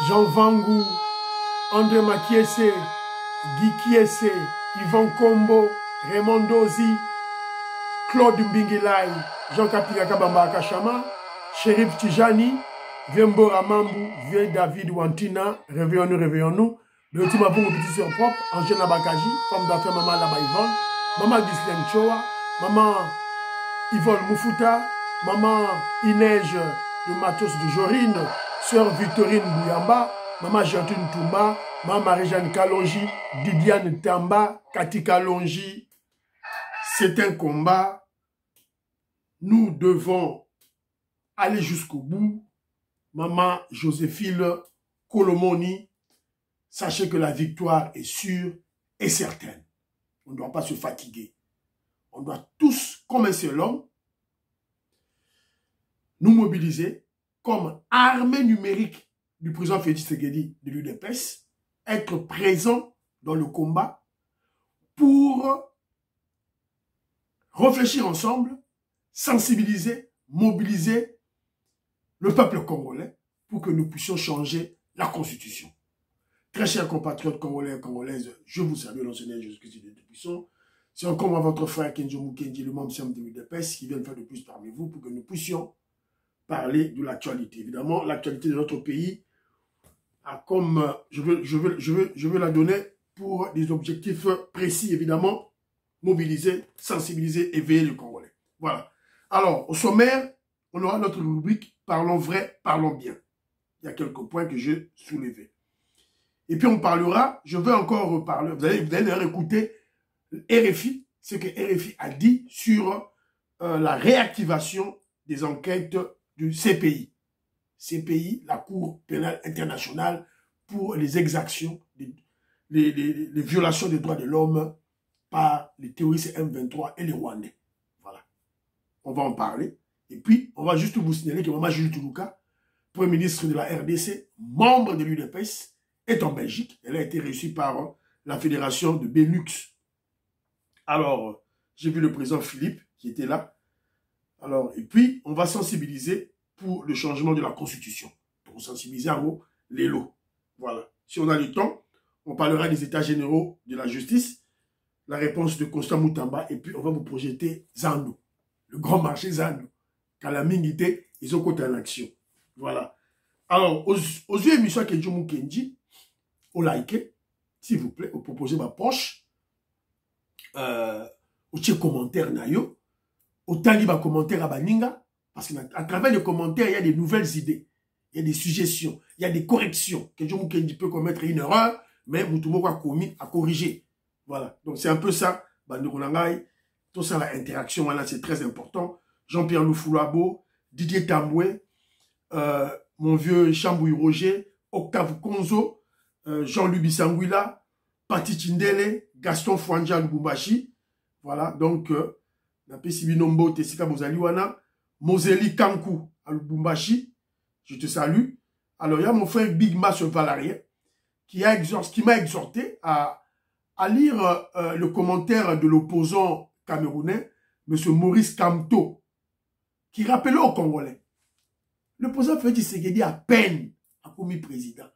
Jean Vangou, André Makiese, Guy Kiese, Yvan Kombo, Raymond Dozi, Claude Mbingilai, Jean Kapika Kabamba Akashama, Shérif Tijani, Viembo Ramambu, Vieux David Wantina, réveillons-nous. Le ultime pour petit sur propre, Angèle Nabakaji, femme d'affaires Maman Laba Yvonne, Maman Ghislaine Choa, Maman Yvonne Moufuta, Maman Inège de Matos de Jorine, Sœur Victorine Bouyamba, Maman Gentine Toumba, Maman Marie-Jeanne Kalonji, Didiane Tamba, Cathy Kalonji. C'est un combat. Nous devons aller jusqu'au bout. Maman Joséphine Kolomoni, sachez que la victoire est sûre et certaine. On ne doit pas se fatiguer. On doit tous, comme un seul homme, nous mobiliser comme armée numérique du président Félix Tshisekedi de l'UDPS, être présent dans le combat pour réfléchir ensemble, sensibiliser, mobiliser le peuple congolais pour que nous puissions changer la Constitution. Très chers compatriotes congolais et congolaises, je vous salue, l'enseignant Jésus-Christ de Tout-Puissant. C'est encore moi, votre frère Kenzo Mukendi, le membre de l'UDPS, qui vient de faire de plus parmi vous pour que nous puissions parler de l'actualité. Évidemment, l'actualité de notre pays, comme je veux la donner pour des objectifs précis, évidemment, mobiliser, sensibiliser, éveiller les Congolais. Voilà. Alors, au sommaire, on aura notre rubrique « Parlons vrai, parlons bien ». Il y a quelques points que j'ai soulevés. Et puis on parlera, je veux encore reparler, vous allez d'ailleurs écouter RFI, ce que RFI a dit sur la réactivation des enquêtes du CPI. CPI, la Cour pénale internationale pour les exactions, les violations des droits de l'homme par les terroristes M23 et les Rwandais. Voilà. On va en parler. Et puis, on va juste vous signaler que Maman Julie Toulouka, Premier ministre de la RDC, membre de l'UDPS, est en Belgique. Elle a été reçue par la fédération de Benelux. Alors, j'ai vu le président Philippe qui était là. Alors, et puis, on va sensibiliser pour le changement de la Constitution. Pour sensibiliser à vous, les lots. Voilà. Si on a le temps, on parlera des états généraux de la justice, la réponse de Constant Moutamba, et puis on va vous projeter Zando, le grand marché Zando. Kalamingité, ils ont côté en action. Voilà. Alors, aux yeux émissions que Kenzo Mukendi, au like, s'il vous plaît, au proposer ma poche, au tché commentaire nayo, au taliba commentaire à Baninga, parce qu'à travers les commentaires, il y a des nouvelles idées, il y a des suggestions, il y a des corrections. Kenzo Mukendi peut commettre une erreur, mais Moutoumoko a commis à corriger. Voilà. Donc c'est un peu ça, Bandouroulangaï, tout ça, la interaction, voilà, c'est très important. Jean-Pierre Loufoulabo, Didier Tamboué, mon vieux Chambouy Roger, Octave Konzo, Jean-Louis Bissangouila, Pati Tindele, Gaston Fouandja Lubumbashi. Voilà, donc, Napesi Binombo, Tessika Bozaliwana, Moseli Kankou à Lubumbashi. Je te salue. Alors, il y a mon frère Big Mas Valarien qui m'a exhorté à lire le commentaire de l'opposant camerounais, M. Maurice Kamto, qui rappelait aux Congolais. Le président Félix Tshisekedi à peine a commis président.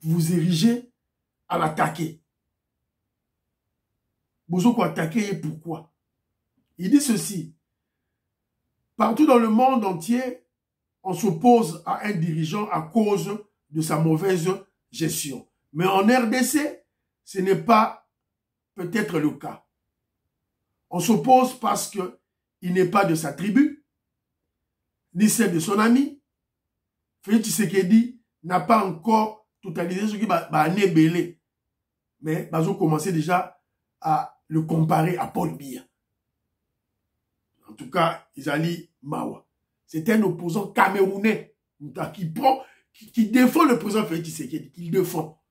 Vous érigez à l'attaquer. Bozoko attaquer pourquoi? Il dit ceci. Partout dans le monde entier, on s'oppose à un dirigeant à cause de sa mauvaise gestion. Mais en RDC, ce n'est pas peut-être le cas. On s'oppose parce qu'il n'est pas de sa tribu, ni celle de son ami. Félix Tshisekedi n'a pas encore totalisé ce qui va nébélé. Mais ils ont commencé déjà à le comparer à Paul Biya. En tout cas, Isali Mawa. C'est un opposant camerounais qui défend le président Félix Tshisekedi, qu'il défend.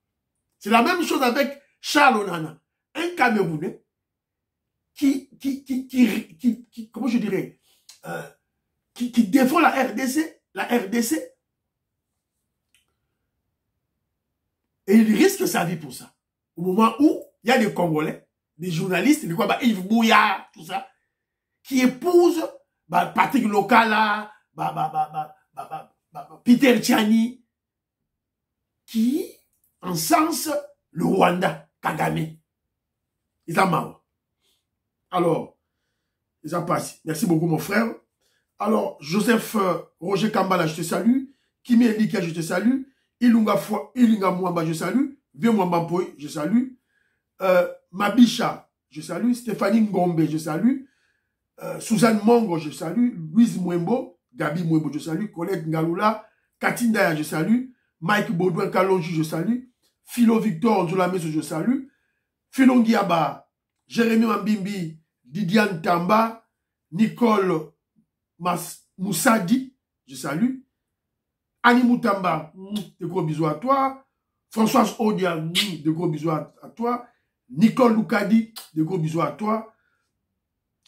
C'est la même chose avec Charles Onana, un Camerounais comment je dirais, qui défend la RDC, et il risque sa vie pour ça. Au moment où il y a des Congolais, des journalistes, Yves Bouya, tout ça, qui épousent Patrick Lokala, Peter Tchani, qui encense le Rwanda, Kagame. Ils ont marre. Alors, ils ont passé. Merci beaucoup, mon frère. Alors, Joseph Roger Kambala, je te salue. Kimi Elika, je te salue. Ilunga Mwamba, je salue. Vieux Mwamba Poy, je salue. Mabisha, je salue. Stéphanie Ngombe, je salue. Suzanne Mongo, je salue. Louise Mwembo, Gabi Mwembo, je salue. Colette Ngalula, Katindaya, je salue. Mike Baudouin Kalonji, je salue. Philo Victor Nzolameso, je salue. Philo Ngiaba, Jérémy Mambimbi, Didiane Tamba, Nicole Moussadi, je salue. Annie Moutamba, de gros bisous à toi. Françoise Odia, de gros bisous à toi. Nicole Loukadi, de gros bisous à toi.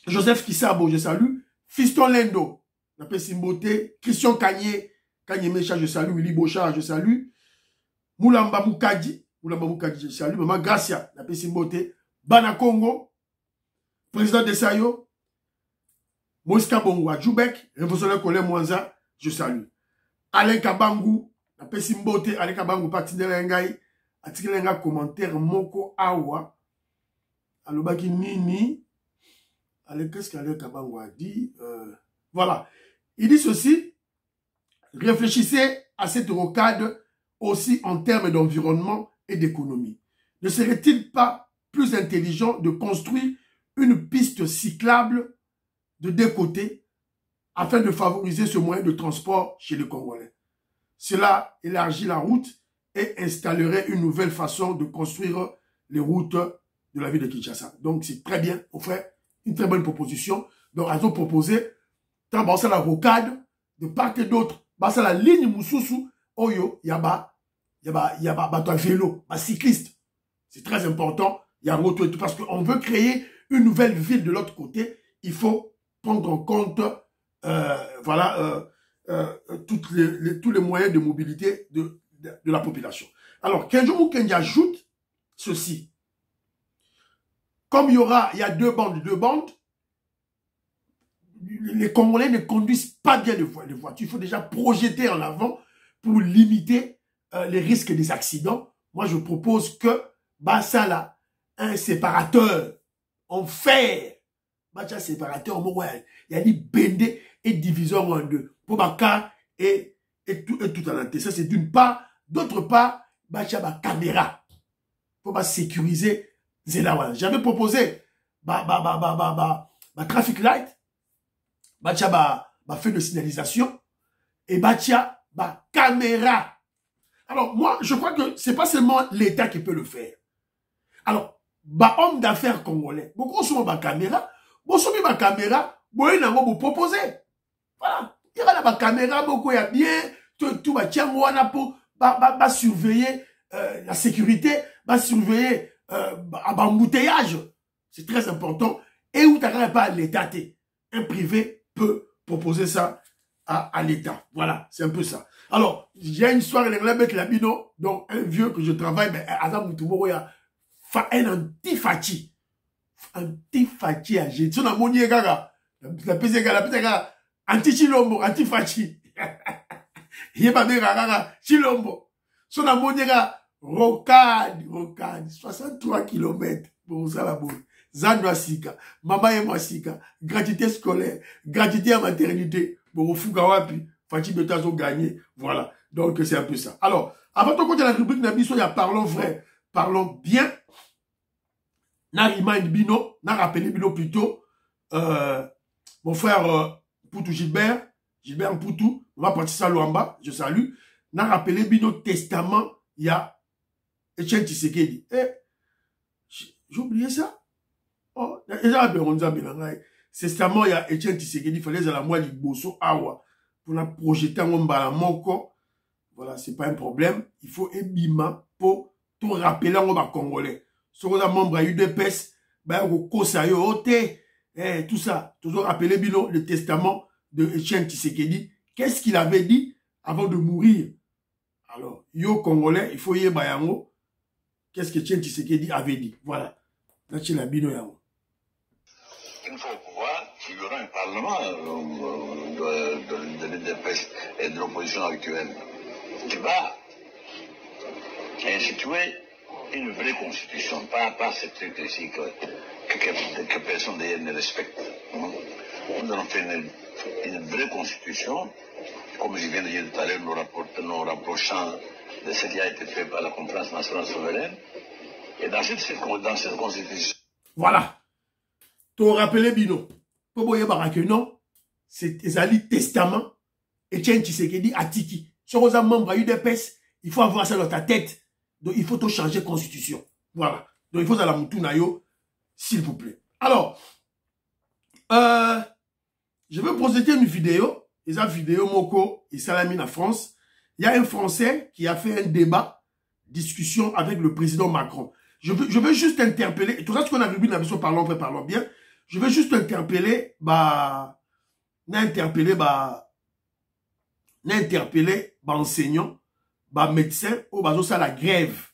Joseph Kissabo, je salue. Fiston Lendo, la paix Simboté. Christian Kanye, Kanye Mecha, je salue. Willy Bochard, je salue. Moulamba Moukadi, je salue. Maman Gracia, la paix Simboté. Bana Congo, président de Sayo. Moïska Bongwa, Djoubek, révolutionnaire Colin Mwanza, je salue. Alain Kabangou, la paix Simboté, Alain Kabangou, Patinele Ngai, Atikele Nga commentaire Moko Awa. Alobaki Nini. Qu'est-ce qu'Alain Kabangou a dit? Voilà. Il dit ceci. Réfléchissez à cette rocade aussi en termes d'environnement et d'économie. Ne serait-il pas plus intelligent de construire une piste cyclable de deux côtés afin de favoriser ce moyen de transport chez les Congolais? Cela élargit la route et installerait une nouvelle façon de construire les routes de la ville de Kinshasa. Donc c'est très bien, on fait une très bonne proposition. Donc ils ont proposé, tant la rocade, de part et d'autre, c'est la ligne Moussousou, Oyo, Yaba, vélo, cycliste. C'est très important, il y a moto et tout, parce qu'on veut créer une nouvelle ville de l'autre côté, il faut prendre en compte tous les moyens de mobilité de la population. Alors, Kenjomu Kendi ajoute ceci. Comme il y a deux bandes, les Congolais ne conduisent pas bien les voitures. Il faut déjà projeter en avant pour limiter les risques des accidents. Moi, je propose que Bassala, un séparateur en fer, un séparateur en il y a des bendés et diviseurs en deux. Pour Baka et tout en entier. Ça, c'est d'une part. D'autre part, Bacha caméra. Pour sécuriser Zelawan. J'avais proposé traffic light, feu de signalisation et caméra. Alors, moi, je crois que c'est pas seulement l'État qui peut le faire. Alors, homme d'affaires congolais, beaucoup sont caméra, beaucoup caméra, vous proposer. Voilà. Il y a la caméra, beaucoup y a bien, tout va tiens pour surveiller la sécurité, surveiller l'embouteillage. C'est très important. Et où t'as pas l'État, un privé peut proposer ça à l'État. Voilà, c'est un peu ça. Alors, j'ai une histoire avec la bino, donc un vieux que je travaille, mais Azam Moutoumoro, il y a un anti-fati. Anti-fati à j'ai. Si on a monié gaga, la PCG, anti-chilombo, anti-fati. Il y a pas de gaga, chilombo. Si on a monié gaga, rocade, 63 km pour ça la boule. Zandwa Sika, Mama et moi Sika, gratuité scolaire, gratuité à maternité, pour Fugawapi, Fatih Betazo gagné, voilà. Donc c'est un peu ça. Alors, avant de continuer la rubrique Nabiso, il y a parlons vrai, parlons bien. Na remind Bino, na rappelé Bino plutôt, mon frère Poutou Gilbert Poutou, on va partir ça Luamba, je salue. Na rappelé Bino testament, il y a Etienne Tshisekedi. J'ai oublié ça. Oh, testament, il y a Etienne Tshisekedi, il fallait la moi Bosso Awa pour la projeter en Moko. Voilà, c'est pas un problème. Il faut ébima pour tout rappeler en Congolais. Si on a membre à UDPS, tout ça, toujours rappeler le testament de Etienne Tshisekedi. Qu'est-ce qu'il avait dit avant de mourir? Alors, yo Congolais, il faut y bayango. Qu'est-ce que Etienne Tshisekedi avait dit? Voilà. Là, c'est la bino yango. Une fois au pouvoir, il y aura un parlement de l'UDPS et de l'opposition actuelle qui va instituer une vraie constitution, pas ce truc ici que personne d'ailleurs ne respecte. Nous allons faire une vraie constitution, comme je viens de dire tout à l'heure, nous rapprochant de ce qui a été fait par la conférence nationale souveraine. Et dans cette constitution. Voilà. Tu te rappelles Bino. Pour vous dire que non, c'est un testament. Et Etienne Tshisekedi Atiki. Si vous êtes membre de l'UDPS, il faut avoir ça dans ta tête. Donc il faut tout changer de constitution. Voilà. Donc il faut ça la moutou s'il vous plaît. Alors, je vais procéder une vidéo. Et cette vidéo, Moko et Salamine en France. Il y a un Français qui a fait un débat, discussion avec le président Macron. Je veux juste interpeller, tout ça ce qu'on a vu dans la mission parlons bien. Je veux juste interpeller, enseignant, médecin, au bazo ça la grève.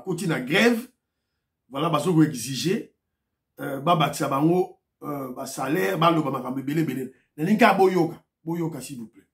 Côté la grève, voilà, bazo vous exiger, bango, salaire, belé. N'inka boyoka s'il vous plaît.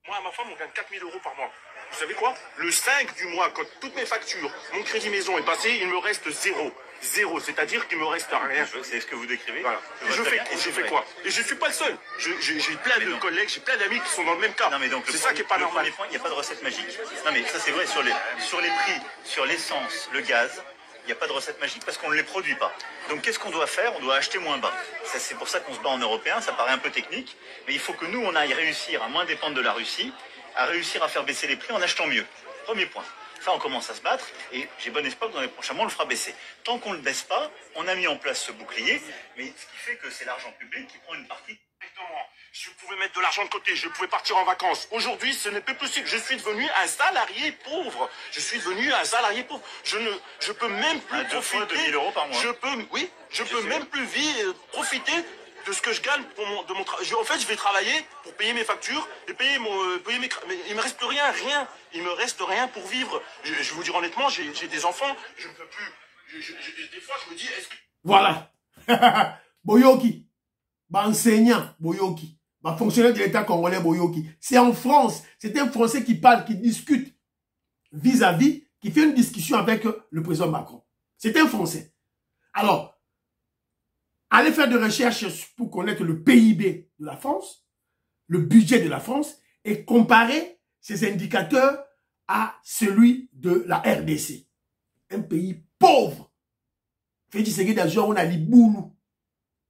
Moi, ma femme, on gagne 4 000 € par mois. Vous savez quoi? Le 5 du mois, quand toutes mes factures, mon crédit maison est passé, il me reste zéro. Zéro, c'est-à-dire qu'il me reste rien. C'est ce que vous décrivez. Voilà. Et je fais quoi? Et je suis pas le seul. J'ai plein de collègues, j'ai plein d'amis qui sont dans le même cas. Non mais donc c'est ça qui est pas normal. Il n'y a pas de recette magique. Non mais ça c'est vrai sur les prix, sur l'essence, le gaz. Il n'y a pas de recette magique parce qu'on ne les produit pas. Donc qu'est-ce qu'on doit faire? On doit acheter moins bas. C'est pour ça qu'on se bat en européen, ça paraît un peu technique, mais il faut que nous, on aille réussir à moins dépendre de la Russie, à réussir à faire baisser les prix en achetant mieux. Premier point. Ça, on commence à se battre et j'ai bon espoir que dans les prochains mois, on le fera baisser. Tant qu'on ne le baisse pas, on a mis en place ce bouclier, mais ce qui fait que c'est l'argent public qui prend une partie. Exactement. Je pouvais mettre de l'argent de côté, je pouvais partir en vacances. Aujourd'hui, ce n'est plus possible. Je suis devenu un salarié pauvre. Je suis devenu un salarié pauvre. Je peux même plus profiter. 2 000 € par mois. Je peux même plus profiter de ce que je gagne de mon travail. En fait, je vais travailler pour payer mes factures et payer mes. Mais il me reste plus rien. Il me reste rien pour vivre. Je vous dire honnêtement, j'ai des enfants. Je ne peux plus. Des fois, je me dis, est-ce que. Voilà. Boyoki. Enseignant Boyoki. Fonctionnaire de l'État congolais Boyoki. C'est en France. C'est un Français qui parle, qui discute vis-à-vis, qui fait une discussion avec le président Macron. C'est un Français. Alors, allez faire des recherches pour connaître le PIB de la France, le budget de la France, et comparer ces indicateurs à celui de la RDC. Un pays pauvre. Fait du segé d'azur, on a liboulou.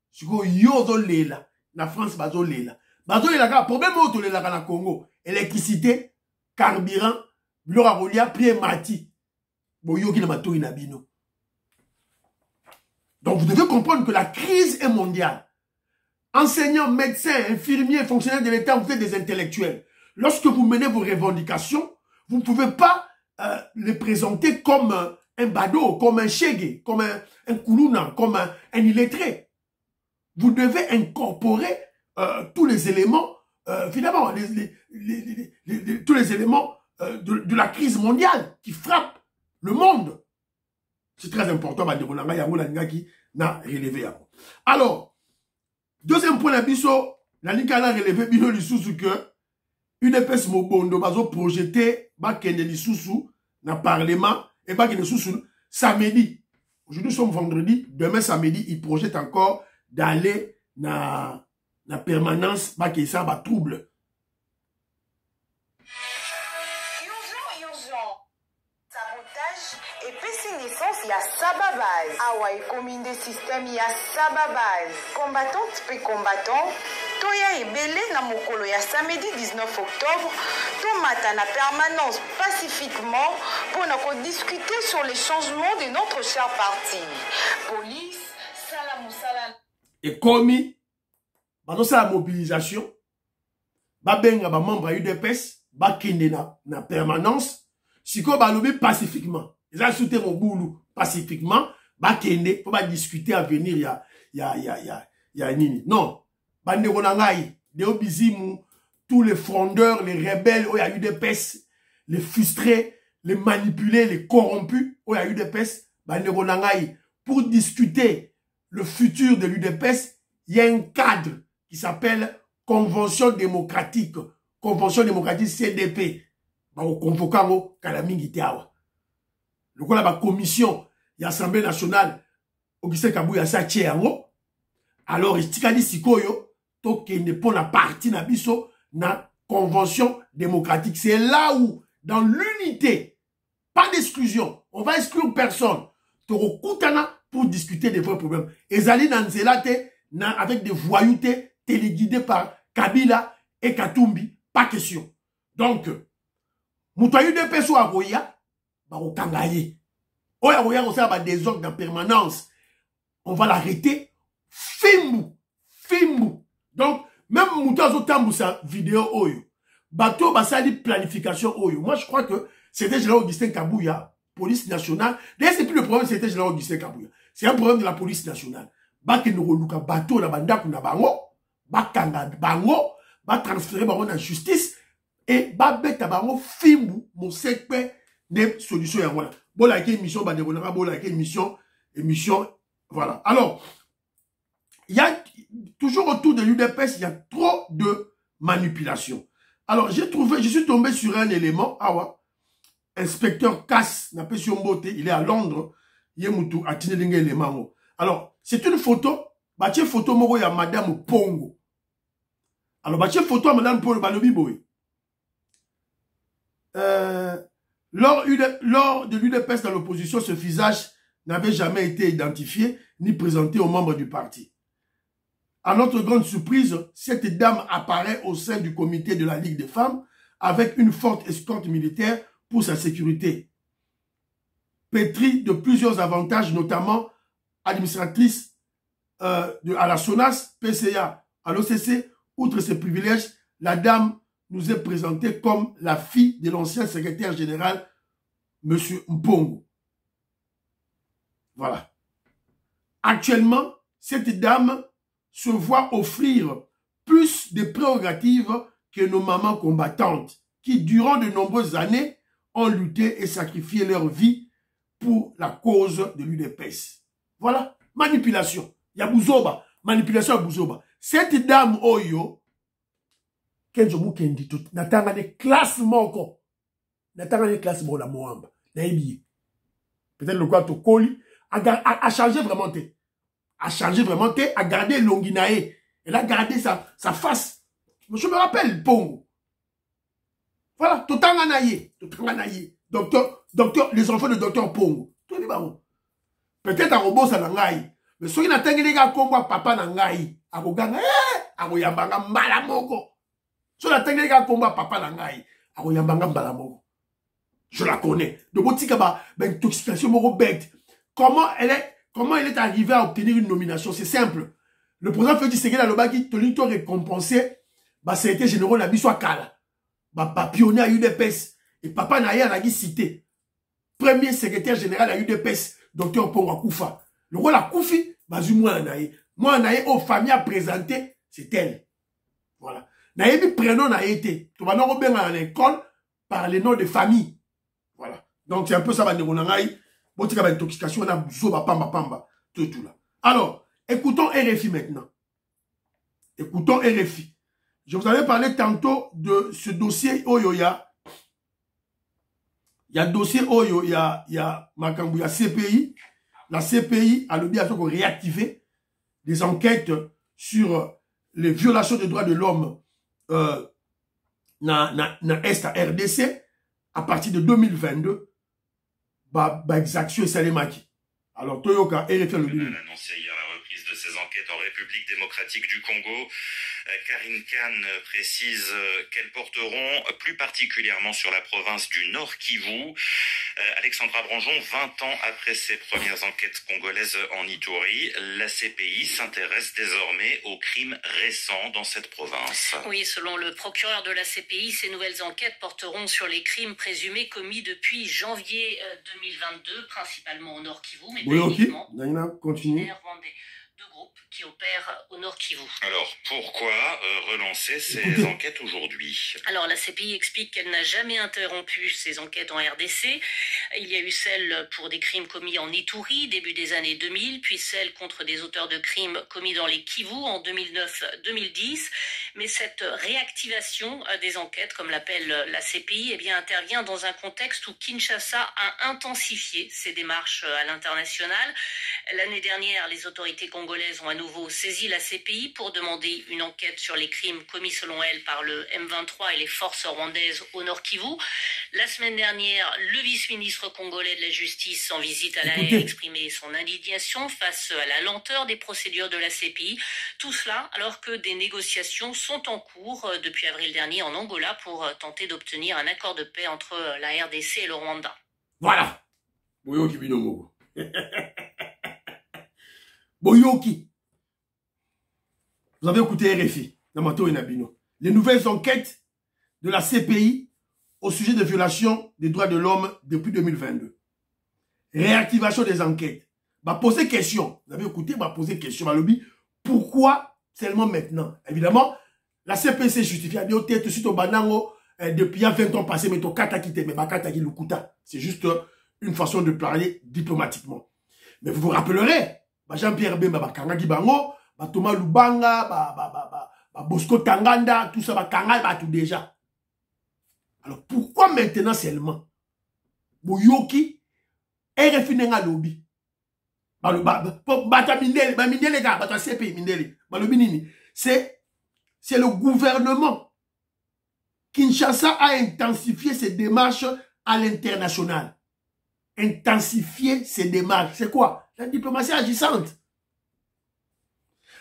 Suko yozo lela. La France bazo lela. Bazo lela, problème autre lela na Congo. Électricité, carburant, l'ora rolia, pied mati. Boyoki na mato inabino. Donc vous devez comprendre que la crise est mondiale. Enseignants, médecins, infirmiers, fonctionnaires de l'État, vous êtes des intellectuels. Lorsque vous menez vos revendications, vous ne pouvez pas les présenter comme un bado, comme un chégué, comme un koulouna, comme un illettré. Vous devez incorporer tous les éléments, finalement, tous les éléments de la crise mondiale qui frappe le monde. C'est très important, n'a relevé. Alors, deuxième point, la Nika a relevé bino lisusu que UDPS Mobondo bazo projeté bakende lisusu na parlement et bakende lisusu samedi. Aujourd'hui, nous sommes vendredi, demain samedi, il projette encore d'aller na permanence bakende ça ba trouble. Et puis c'est naissance, il y a Sababaz. Awa et commune des systèmes, il y a Sababaz. Combattante puis combattant. Toya et Belé na mokolo ya samedi 19 octobre. Tomata na permanence pacifiquement pour nous discuter sur les changements de notre cher parti. Police, salam salam. Et commis, dans la mobilisation, babenga ba membre UDPS, ba kende na permanence, siko ba lobi pacifiquement. Ils ont sauté mon boulot pacifiquement, ba kende, pour pas discuter à venir, ya nini. Non, bande konangai, de obizimu, tous les frondeurs, les rebelles, il y a eu des pèses, les frustrés, les manipulés, les corrompus, il y a eu des pèses, bande konangai, pour discuter le futur de l'UDPS, il y a un cadre qui s'appelle Convention démocratique CDP. Ba convoquant Kalamingi Tiawa. Le quoi la commission de l'Assemblée nationale, Augustin Kabouya sa tchéango. Alors, il dit sikoyo, to qu'il ne pas la partie na biso na convention démocratique. C'est là où, dans l'unité, pas d'exclusion, on va exclure personne. Toro Koutana pour discuter des vrais problèmes. Et Zali Nanzelate, avec des voyoutés téléguidés par Kabila et Katumbi, pas question. Donc, Moutayu de Peso Agoya, bah, au Kangaye. Oya Agoya, on sait des ordres en permanence. On va l'arrêter. Fimbu. Donc, même Moutazo Tambou sa vidéo Oyo. Bateau, bah, ça dit planification Oyo. Moi, je crois que c'était général Augustin Kabouya, police nationale. D'ailleurs, c'est plus le problème, c'était général Augustin Kabouya. C'est un problème de la police nationale. Bake no luka bateau na bandaku na bango, bakanga bango, ba transférer bango na justice et ba beta bango fimbu mon sekpe de solution ya voilà. Bon la émission ba de bonara bon la émission voilà. Alors, il y a toujours autour de l'UDPS, il y a trop de manipulation. Alors, je suis tombé sur un élément, inspecteur Cass, n'a pas sur beauté, il est à Londres, il est moutou à Tinelingue élément. Alors, c'est une photo, bâtie photo moro ya Madame Pongo. Alors, bâtie photo à Madame Pongo, balobi boy. Lors de l'UDPS dans l'opposition, ce visage n'avait jamais été identifié ni présenté aux membres du parti. À notre grande surprise, cette dame apparaît au sein du comité de la Ligue des femmes avec une forte escorte militaire pour sa sécurité. Pétrie de plusieurs avantages, notamment administratrice à la SONAS, PCA, à l'OCC. Outre ses privilèges, la dame nous est présentée comme la fille de l'ancien secrétaire général, M. Mpongo. Voilà. Actuellement, cette dame se voit offrir plus de prérogatives que nos mamans combattantes qui, durant de nombreuses années, ont lutté et sacrifié leur vie pour la cause de l'UDPS. Voilà. Manipulation. Il y a Bouzoba. Manipulation à Bouzoba. Cette dame Oyo, Kenzo Mukendi tout, n'attend des classes moko. N'attend des classes moko la Moamba. Peut-être le quoi to Koli a changé vraiment té. A changé vraiment té, a gardé Longinae. Elle a gardé sa face. Je me rappelle, Pongo. Voilà, Totanganaye. Docteur, les enfants de docteur Pongo. Tout dit bon. Peut-être à robot ça nangai. Mais ceux qui n'attendent les gars comme papa nangai. A Roganga, a Royambanga Malamoko. Ceux qui n'attendent les gars comme papa nangai. A Royambanga Malamoko. Je la connais. De Botikaba, intoxication moro bête. Comment elle est arrivée à obtenir une nomination? C'est simple. Le président Félix Tshisekedi Alobaki, Tolito récompensé, c'était général Nabiso Akala. Pionnier à UDPS. Et papa Naya a cité. Premier secrétaire général à UDPS, docteur Pongo Akoufa. Le rôle à Koufi, moi Naye. Moi Naye, aux familles à présenter, c'est elle. Voilà. Naye, bi prénom Naye été. Tu vas nous rebenir à l'école par les noms de famille. Voilà. Donc c'est un peu ça, Banderonangaï. Botika ba intoxication, on a zoba pamba, tout là. Alors, écoutons RFI maintenant. Écoutons RFI. Je vous avais parlé tantôt de ce dossier Oyoya. Il y a dossier Oyo, il y a Makambu, il y a CPI. La CPI a le bien de réactiver des enquêtes sur les violations des droits de l'homme na Est à RDC à partir de 2022. Exaction et Salemaki. Alors, Toyoka, RFI le dit. Annoncé hier la reprise de ces enquêtes en République démocratique du Congo. Karine Khan précise qu'elles porteront plus particulièrement sur la province du Nord Kivu. Alexandra Branjon, 20 ans après ses premières enquêtes congolaises en Ituri, la CPI s'intéresse désormais aux crimes récents dans cette province. Oui, selon le procureur de la CPI, ces nouvelles enquêtes porteront sur les crimes présumés commis depuis janvier 2022, principalement au Nord Kivu, mais pas uniquement. Continue. Deux groupes qui opèrent au Nord Kivu. Alors, pourquoi relancer ces enquêtes aujourd'hui? Alors, la CPI explique qu'elle n'a jamais interrompu ces enquêtes en RDC. Il y a eu celle pour des crimes commis en Ituri, début des années 2000, puis celle contre des auteurs de crimes commis dans les Kivu en 2009-2010. Mais cette réactivation des enquêtes, comme l'appelle la CPI, eh bien, intervient dans un contexte où Kinshasa a intensifié ses démarches à l'international. L'année dernière, les autorités congolaises ont à nouveau saisi la CPI pour demander une enquête sur les crimes commis selon elle par le M23 et les forces rwandaises au Nord Kivu. La semaine dernière, le vice-ministre congolais de la Justice en visite à La Haye a exprimé son indignation face à la lenteur des procédures de la CPI. Tout cela alors que des négociations sont en cours depuis avril dernier en Angola pour tenter d'obtenir un accord de paix entre la RDC et le Rwanda. Voilà. Boyoki Binomo. Boyoki. Vous avez écouté RFI, Namato et Nabino. Les nouvelles enquêtes de la CPI au sujet de violations des droits de l'homme depuis 2022. Réactivation des enquêtes. Bah, poser question. Vous avez écouté, bah, poser question. Bah, lobby, pourquoi seulement maintenant? Évidemment, la CPI s'est justifiée. Elle dit, tout de suite au banango, depuis 20 ans passés, mais ton kata quitté, mais bah, kata qui le kuta. C'est juste une façon de parler diplomatiquement. Mais vous vous rappellerez, bah, Jean-Pierre Bemba, bah, Kanga Gibango, bah, Thomas Lubanga, bah, Bosco Tanganda, tout ça, bah, Kanga, bah, tout déjà. Alors, pourquoi maintenant seulement? Boyoki, RFI nenga lobby. C'est le gouvernement. Kinshasa a intensifié ses démarches à l'international. Intensifier ses démarches. C'est quoi? La diplomatie agissante.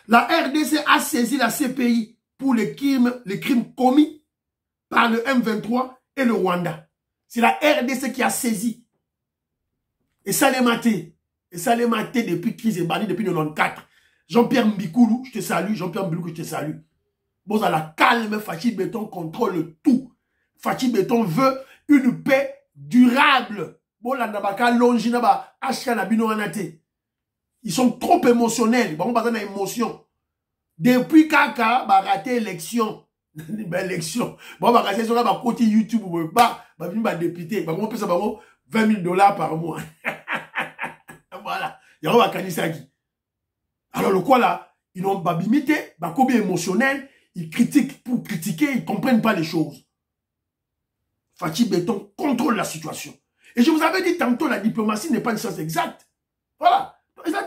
La RDC a saisi la CPI pour les crimes commis par le M23 et le Rwanda. C'est la RDC qui a saisi. Et ça les maté. Et ça les maté depuis crise et banni depuis 94. Jean-Pierre Mbikoulou, je te salue. Jean-Pierre Mbikoulou, je te salue. Bon, à la calme, Fachi Béton contrôle tout. Fachi Béton veut une paix durable. Bon, la nabaka longina ba ashka nabino anate. Ils sont trop émotionnels. Bon, on a une émotion. Depuis Kaka, bah raté élection. Élection. Bon, bah raté sur la côté YouTube, bah député. Bah on peut ça, bah $20 000 par mois. Voilà. Il y a un Kanisaki. Alors le quoi là, ils n'ont pas limité, bah combien émotionnel, ils critiquent pour critiquer, ils comprennent pas les choses. Fachi Béton contrôle la situation. Et je vous avais dit tantôt, la diplomatie n'est pas une science exacte. Voilà.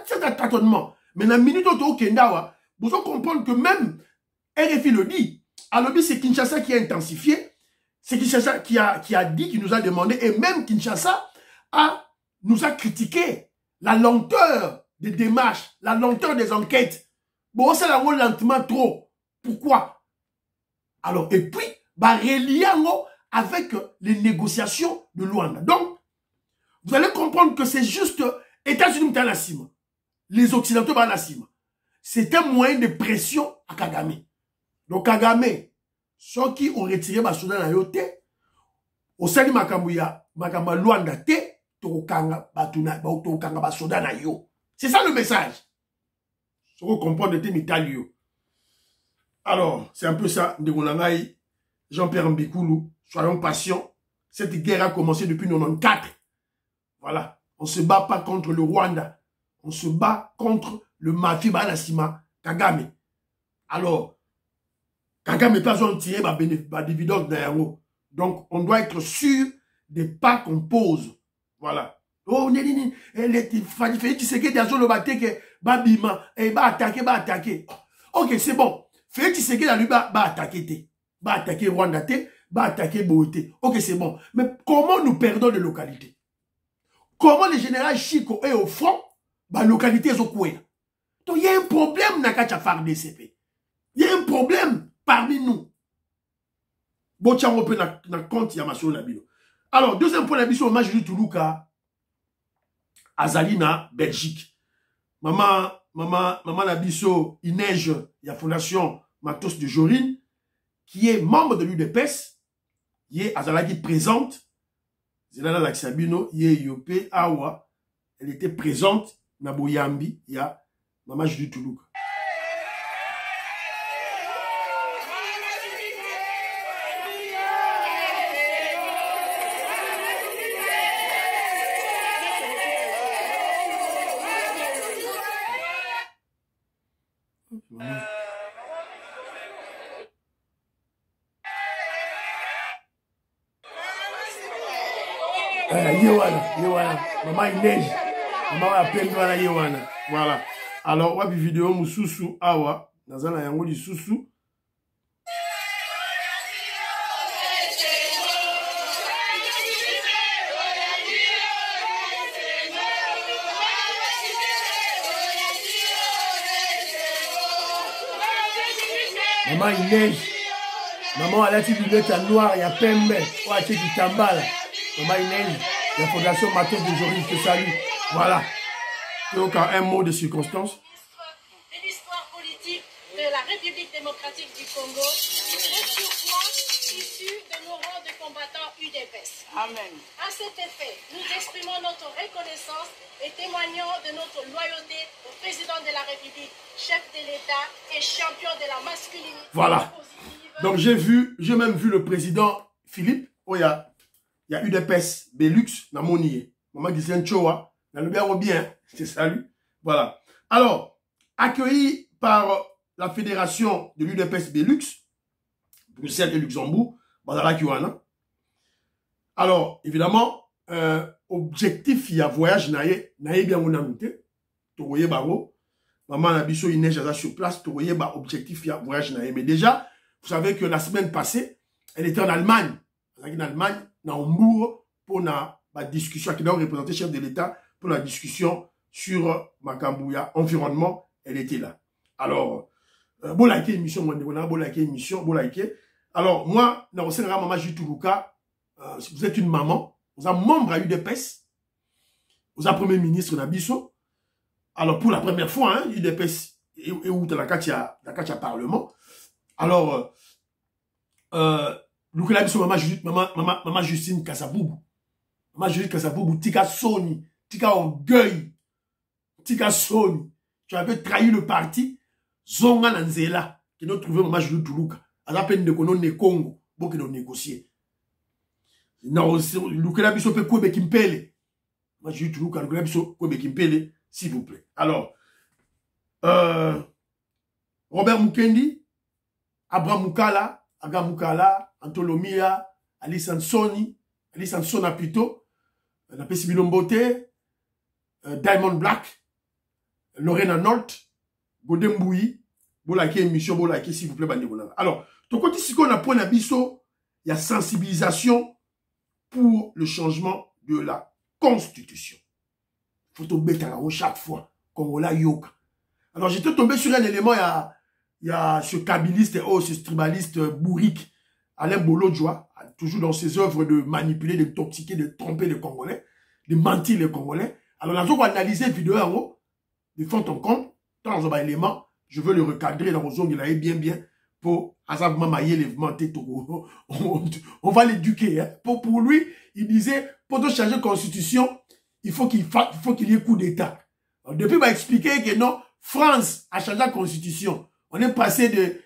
C'est un tâtonnement. Mais dans la minute au Kenda, vous allez comprendre que même RFI le dit. Alors, c'est Kinshasa qui a intensifié. C'est Kinshasa qui a dit, qui nous a demandé. Et même Kinshasa nous a critiqué la lenteur des démarches, la lenteur des enquêtes. Bon, ça l'a lentement trop. Pourquoi? Alors, et puis, bah, reliant avec les négociations de Luanda. Donc, vous allez comprendre que c'est juste États-Unis dans la cime. Les Occidentaux dans la cime. C'est un moyen de pression à Kagame. Donc Kagame, ceux qui ont retiré ma soudan à yote, au sali makambuya, makamba Luanda te, tokanga batuna, tokanga ba soudan à yo. C'est ça le message. Ce qu'on comprend de Temitalio. Alors, c'est un peu ça, Ndegonangaï, Jean-Pierre Mbikoulou, soyons patients. Cette guerre a commencé depuis 94. Voilà. On ne se bat pas contre le Rwanda. On se bat contre le mafia Banasima Kagame. Alors, Kagame n'est pas besoin de tirer ma dividende derrière nous. Donc, on doit être sûr des pas qu'on pose. Voilà. Oh, Félix Tshisekedi a le batté que Babima et va attaquer. Ok, c'est bon. Félix Tshisekedi a lui va attaquer. Va attaquer Rwanda, va attaquer Boïté. Ok, c'est bon. Mais comment nous perdons de localités? Comment le général Chico est au front, bah localité est au coin. Donc il y a un problème dans la FARDC. Il y a un problème parmi nous. Bon, tiens, on peut na compte ya maso na bino. Alors, deuxième point, la mission, match du Toulouka, Azalina, Belgique. Maman Nabiso, il neige, il y a Fondation Matos de Jorine, qui est membre de l'UDPS, qui est Azalaki présente. Zelala Laksabino, Yope, Awa, elle était présente, Naboyambi, il y a Maman Judy Toulouka. Maman il neige. Maman a peine voilà yewana. Voilà. Alors, wapi vidéo mususu awa. Nazana yango di susu. Maman il neige. Maman elle a dit lunette noire, il y a pembe. Ouais, tu qui t'emballe. Maman il neige. La fondation Matin d'aujourd'hui, je te salue. Voilà. Donc un mot de circonstance. De l'histoire politique de la République démocratique du Congo, et surtout issu de nos rangs de combattants UDPS. Amen. À cet effet, nous exprimons notre reconnaissance et témoignons de notre loyauté au président de la République, chef de l'État et champion de la masculinité. Voilà. Donc j'ai même vu le président Philippe. Oh, il y a UDPS, Belux, Namonié. Maman qui s'est choa. Dans le bien, je te salue. Voilà. Alors, accueilli par la fédération de l'UDPS Belux, Bruxelles et Luxembourg, Bazala Kiwana. Alors, évidemment, objectif, il y a voyage, naïe bien mon amité. Togoye Baro. Maman Nabiso, il neige sur place. Togoye Baro, objectif, il y a voyage, naïe. Mais déjà, vous savez que la semaine passée, elle était en Allemagne. En Allemagne, dans Hambourg, pour la discussion, qui doit représenter le chef de l'État, pour la discussion sur Makambouya, environnement, elle était là. Alors, bon like émission, bon like émission, bon like. Alors, moi, dans le maman Jitoulouka, vous êtes une maman, vous êtes membre à UDPS, vous êtes premier ministre Nabiso. Alors, pour la première fois, hein, UDPS et où dans la Katia Parlement. Alors, Lukela Biso, maman Justine Kassaboubou. Maman Justine Kassaboubou, Tika Soni, Tika Orgueil, Tika Soni. Tu avais trahi le parti, Zonga Nanzela, qui nous trouvait maman Justine Toulouka. À la peine de connaître les Congo, pour qu'ils nous négocient. Non, Lukela Biso peut Kwebe Kimpele. Maman Justine Toulouka, Lukela Biso Kwebe Kimpele, s'il vous plaît. Alors, Robert Mukendi, Abraham Mukala, Aga Mukala, Antolomia, Ali Sansoni plutôt, la Pessibino Mbote, Diamond Black, Lorena Nolt, Godembouyi, Bolaki émission, Bolaki s'il vous plaît, Bandebona. Alors, ton côté, si on a point d'abisso, il y a sensibilisation pour le changement de la Constitution. Faut tomber chaque fois, Congola Yoka. Alors, j'étais tombé sur un élément, il y a ce kabiliste, ce tribaliste bourrique, Alain Bolodjoa, toujours dans ses œuvres de manipuler, de toxiquer, de tromper les Congolais, de mentir les Congolais. Alors, nous avons analysé la vidéo en haut, de fond en compte, dans un élément, je veux le recadrer dans vos ongles, il a bien, pour Azab Mamaye, on va l'éduquer. Hein. Pour lui, il disait, pour changer la Constitution, il faut qu'il y ait coup d'État. Depuis, il m'a expliqué que non, France a changé la Constitution. On est passé de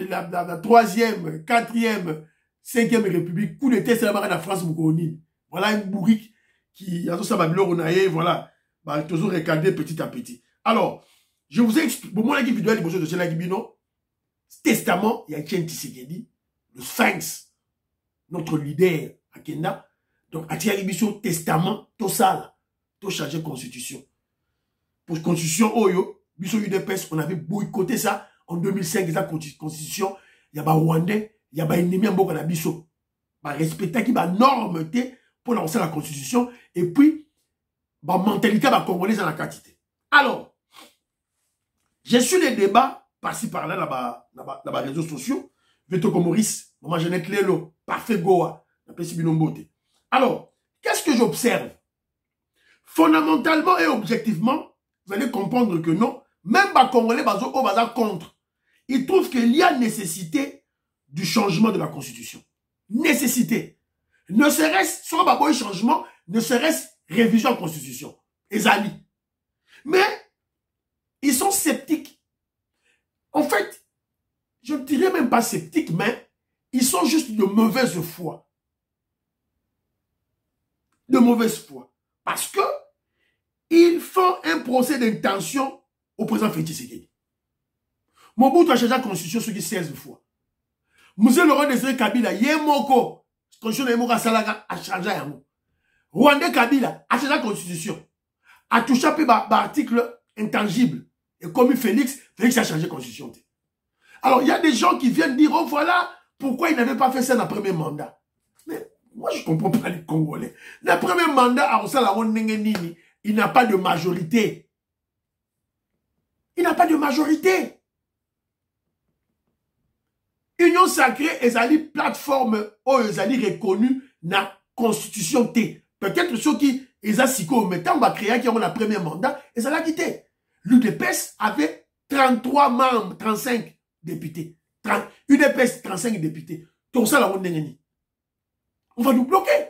la 3e, 4e, 5e République. Coup d'État, c'est la marque de la France, Moukoni. Voilà une bourrique qui a tout ça, voilà. Toujours recadré petit à petit. Alors, je vous ai expliqué. Bon, moi, la vidéo, les besoins de cela, testament, il y a Etienne Tshisekedi, le Sphinx, notre leader à Kenda. Donc, à Thierry Bisso, testament, tout ça, là, tout changer la Constitution. Pour la Constitution, Oyo, Bisso UDPS, on avait boycotté ça. En 2005, la Constitution, il y a des Rwandais, il y a des ennemis en Boka Bisso. Respecter qui va norme pour lancer la Constitution et puis, la mentalité va congolaise dans la quantité. Alors, j'ai su les débats par-ci par-là dans les réseaux sociaux. Veto Maurice, Maman Jeannette Lelo, Parfait Goa, la Pessibino Mbote. Alors, qu'est-ce que j'observe? Fondamentalement et objectivement, vous allez comprendre que non, même les Congolais sont contre. Ils trouvent qu'il y a nécessité du changement de la Constitution. Nécessité. Ne serait-ce, sur un changement, ne serait-ce révision de la Constitution. Les amis. Mais, ils sont sceptiques. En fait, je ne dirais même pas sceptiques, mais ils sont juste de mauvaise foi. De mauvaise foi. Parce que, ils font un procès d'intention au président Félix Tshisekedi. Mobutu a changé la constitution sur 16 fois. Monsieur Laurent Désiré Kabila, Yemoko, constitution de Yemoko a changé. Rwanda Kabila a changé la constitution. A touché un peu l'article intangible. Et comme Félix a changé la constitution. Alors, il y a des gens qui viennent dire, oh voilà, pourquoi il n'avait pas fait ça dans le premier mandat. Mais moi, je ne comprends pas les Congolais. Le premier mandat, il n'a pas de majorité. Il n'a pas de majorité. Union sacrée, ezali plateforme, ezali reconnue dans la constitution T. Peut-être ceux qui, ezasiko, mais tant va créer qui ont le premier mandat, ezali a quitté. L'UDPS avait 33 membres, 35 députés. UDPS, 35 députés. Tout ça, là, on va nous bloquer.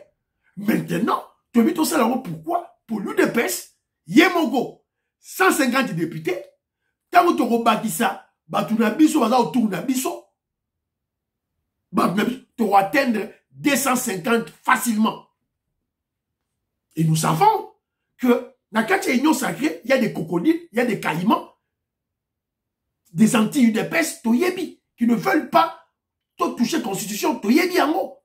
Maintenant, tu as vu tout ça là, pourquoi? Pour l'UDPS, Yemogo, 150 députés. Tant que tu as bâti ça, tu as autour de Bisso. Tu vas atteindre 250 facilement. Et nous savons que dans la Union sacrée, il y a des crocodiles, il y a des caïmans, des anti-UDPS, Toyebi, qui ne veulent pas toucher la constitution, Toyebi en haut.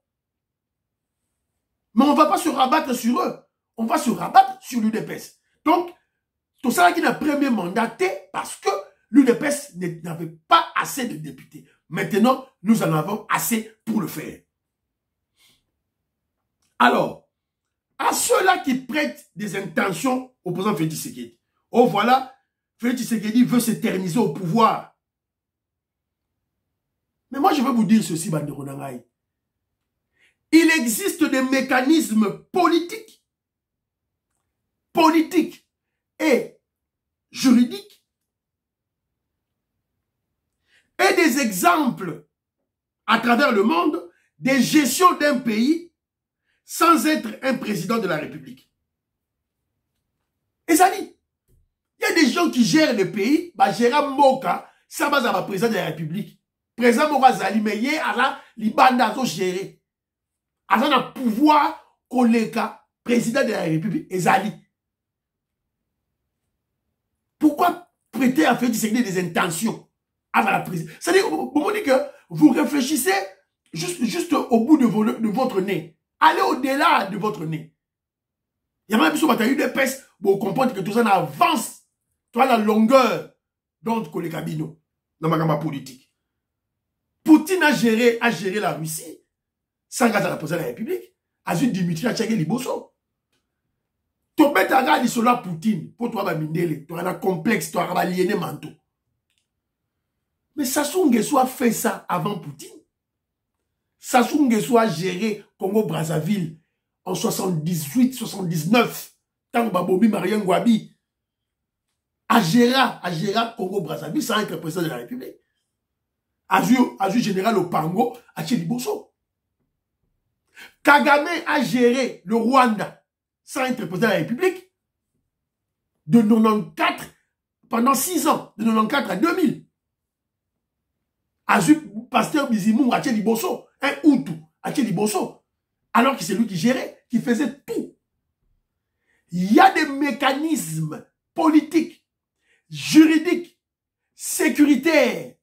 Mais on ne va pas se rabattre sur eux. On va se rabattre sur l'UDPS. Donc, tout ça qui n'a premier mandaté parce que l'UDPS n'avait pas assez de députés. Maintenant, nous en avons assez pour le faire. Alors, à ceux-là qui prêtent des intentions au président Félix Tshisekedi. Oh voilà, Félix Tshisekedi veut s'éterniser au pouvoir. Mais moi, je vais vous dire ceci, Bandero Nangaï. Il existe des mécanismes politiques et juridiques et des exemples à travers le monde des gestions d'un pays sans être un président de la République. Et ça dit, il y a des gens qui gèrent le pays, Gérard Moka, ça va président de la République. Président Moka Zali, mais il y a l'Ibanda à gérer. À un pouvoir collègue président de la République, Ezali. Pourquoi prêter à faire des intentions à la présidence? C'est-à-dire, vous dites que vous réfléchissez juste au bout de votre nez. Allez au-delà de votre nez. Il y a même des choses, UDPS, pour comprendre que tout ça avance. Tu as la longueur donc collègue Kabino dans ma gamme politique. Poutine a géré la Russie. Sans grâce à la présidence de la République, Azul Dimitri a tchaké Liboso. Tu peux te regarder sur la Poutine, pour toi, tu as un complexe, tu as un aliéné manteau. Mais Sassou Nguesso a fait ça avant Poutine. Sassou Nguesso a géré Congo-Brazzaville en 78-79. Tant que Babobi Marien Ngouabi a géré Congo-Brazzaville sans être président de la République. Azul général Opango a tchaké Liboso. Kagame a géré le Rwanda sans être président de la République de 94 pendant 6 ans, de 94 à 2000. Azul Pasteur Bizimou a Liboso, un Hutu a Liboso, alors que c'est lui qui gérait, qui faisait tout. Il y a des mécanismes politiques, juridiques, sécuritaires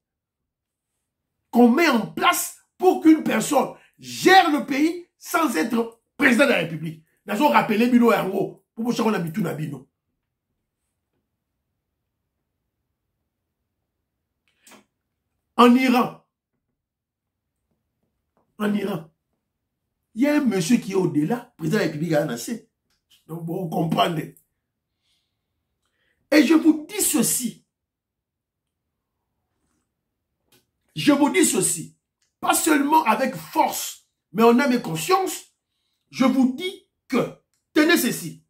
qu'on met en place pour qu'une personne gère le pays sans être président de la République. Nous avons rappelé Bino Yango pour que nous ayons Bino. En Iran, il y a un monsieur qui est au-delà, président de la République à Anassé. Donc, vous comprenez. Et je vous dis ceci. Pas seulement avec force, mais en âme et conscience, je vous dis que, tenez ceci,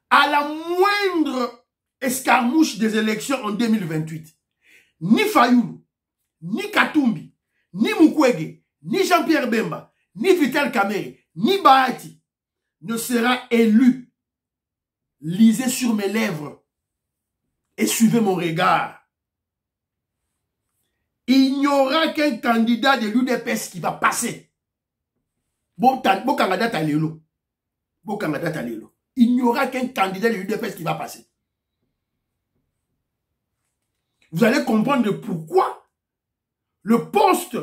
à la moindre escarmouche des élections en 2028, ni Fayoulou, ni Katumbi, ni Mukwege, ni Jean-Pierre Bemba, ni Vital Kamerhe, ni Bahati ne sera élu. Lisez sur mes lèvres et suivez mon regard. Il n'y aura qu'un candidat de l'UDPS qui va passer. Il n'y aura qu'un candidat de l'UDPS qui va passer. Vous allez comprendre pourquoi le poste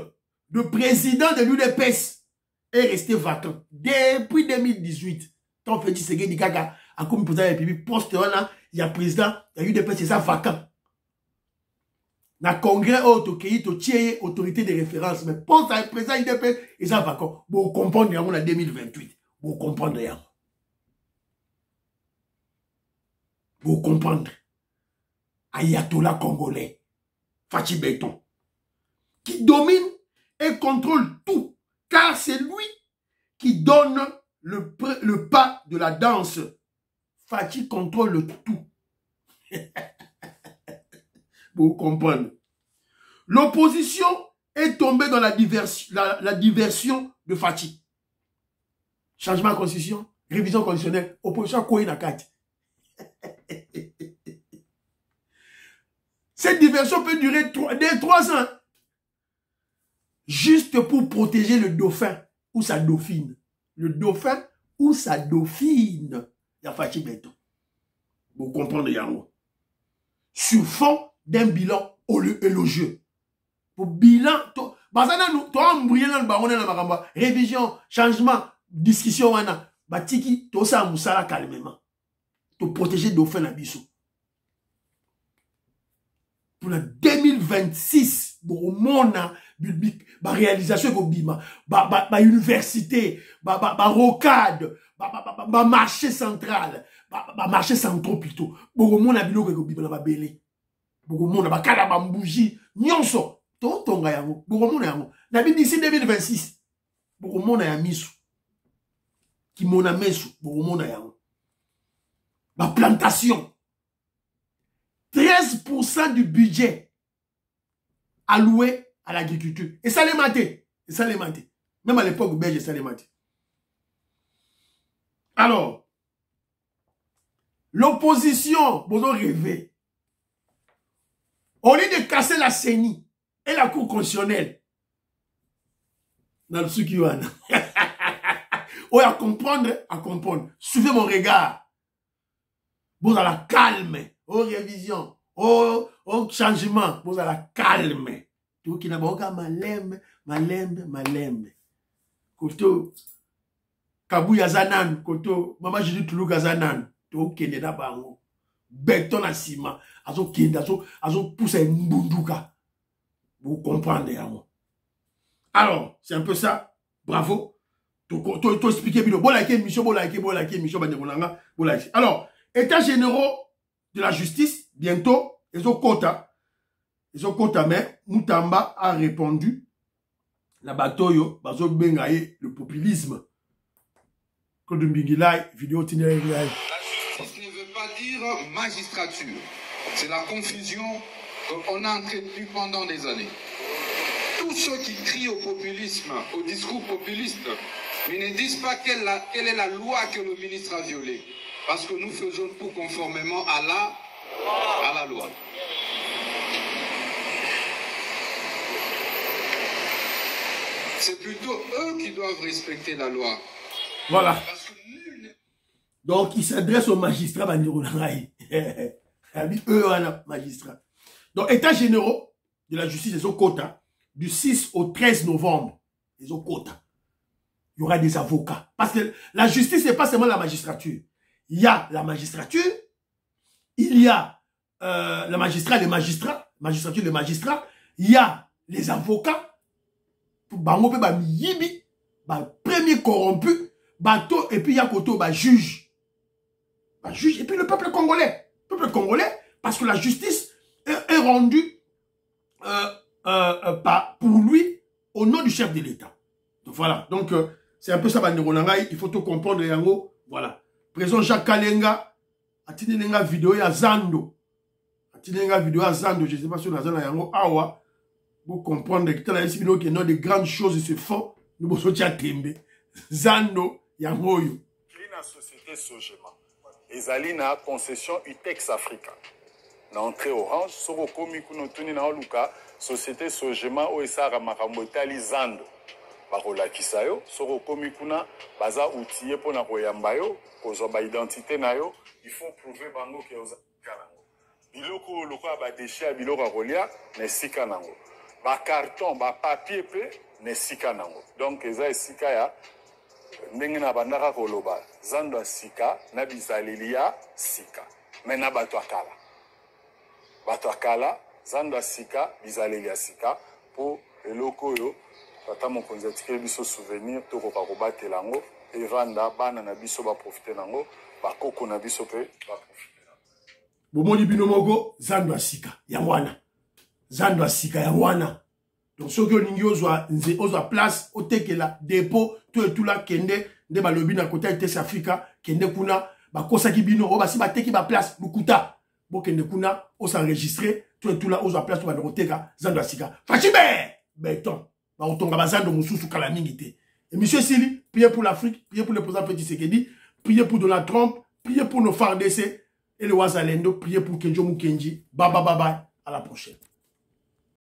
de président de l'UDPS est resté vacant depuis 2018. Tant fait Tshisekedi Kaka, a comme président de la République, poste, il y a président, il y a eu des personnes, c'est ça vacant. Dans le congrès, autorité de référence, mais poste à président, il y a des personnes, et ça vacant. Vous comprenez, on a 2028. Vous comprenez. Vous comprenez. Ayatollah congolais, Fachi Béton, qui domine et contrôle tout, car c'est lui qui donne le pas de la danse. Fachi contrôle le tout. Vous comprenez. L'opposition est tombée dans la diversion de Fachi. Changement de constitution, révision conditionnelle, opposition Koyi Nakati. Cette diversion peut durer 3 ans. Juste pour protéger le dauphin ou sa dauphine. Le dauphin ou sa dauphine. Il y a Fachi Béton. Vous comprenez, Yango. Sur fond d'un bilan élogieux. Pour bilan, révision, changement, discussion, batiki, tout ça, moussala calmement. Pour protéger le dauphin à Bissou. Pour la 2026, au monde, la réalisation de Bima, la université, la rocade, le marché central, le marché central plutôt. Au monde, la bilo que Bima va belé. Au monde, la kala bambouji, nyonso. Tout nga yango. Au monde yango. La d'ici 2026. Au monde ya misu. Qui mona mesu. Au monde yango. La plantation. 13% du budget alloué à l'agriculture. Et ça les maté. Et ça les maté. Même à l'époque belge, ça les maté. Alors, l'opposition, vous rêvé. Au lieu de casser la CENI et la Cour constitutionnelle, dans le Sukiwana, ou à comprendre. Suivez mon regard. Vous allez la calme. Aux révisions, aux changements, vous allez calme. Tout qui n'a pas malembe. Koto, Kabouya Zanan, Koto, Maman Jésus Toulou Gazanan, tout qui n'est pas bango. Béton à ciment, azo pousse un mbunduka. Vous comprenez, amour. Alors, c'est un peu ça. Bravo. Tu expliquer, bon like émission, alors, états généraux de la justice, bientôt, ils ont quota, mais Moutamba a répondu, la bataille, bazo bengaye, le populisme. La justice ne veut pas dire magistrature. C'est la confusion qu'on a entretenue pendant des années. Tous ceux qui crient au populisme, au discours populiste, ils ne disent pas quelle est la loi que le ministre a violée. Parce que nous faisons tout conformément à la loi. C'est plutôt eux qui doivent respecter la loi. Voilà. Donc, il s'adresse aux magistrats, eux, magistrats. Donc, états généraux de la justice, ils ont quota, du 6 au 13 novembre, ils ont quota. Il y aura des avocats. Parce que la justice, c'est pas seulement la magistrature. Il y a la magistrature, il y a la magistrature, les magistrats, il y a les avocats, premier corrompu, et puis il y a Koto, juge. Juge, et puis le peuple congolais. Parce que la justice est rendue pour lui au nom du chef de l'État. Donc voilà. Donc c'est un peu ça, il faut tout comprendre, Yango. Voilà. Président Jacques Kalenga a tenu une vidéo à Zando. Je ne sais pas si on a Yango Awa. Pour comprendre que la vidéo qui est de grandes choses se font, nous sommes à Tembe. Zando Yango. La société Sogema. Ezali na concession UTEX Africa. Na entrée orange, soko komi kuno tuni na oluka, société Sogema o esara makambo etali Zando. Barola kisayo, soko komi kuna baza outillé pour na koyamba yo, kozwa ba identité na yo, il faut prouver bango ke oza kanango. Biloko loko ba déchet biloko kolia na sika nango. Ba carton, ba papier pe na sika nango. Donc eza sika ya ndenge na bandaka koloba zando ya sika na bizaleli ya sika me na bato akala zando ya sika bizaleli ya sika mpo eloko oyo tata mokonzi atikeli biso souvenir tokoka kobatela yango evanda bana na biso baprofite nango bakoko na biso mpe baprofite nango bomoni bino moko zando ya sika ya wana zando ya sika ya wana donc soki olingi ozwa place otekela dépôt to etula kende nde balobi na kota ETS Africa kende kuna bakosaki bino o basi bateki ba place lukuta bokende kuna osenregistre to etula ozwa place to bana koteka zando ya sika fachibe beton baotonga bazando mosusu kala mingi te et monsieur Sili priez pour l'Afrique, priez pour le président Félix Tshisekedi, priez pour Donald Trump, priez pour nos FARDC et le Wazalendo, priez pour Kenjo Mukenji. Bye bye bye bye, à la prochaine.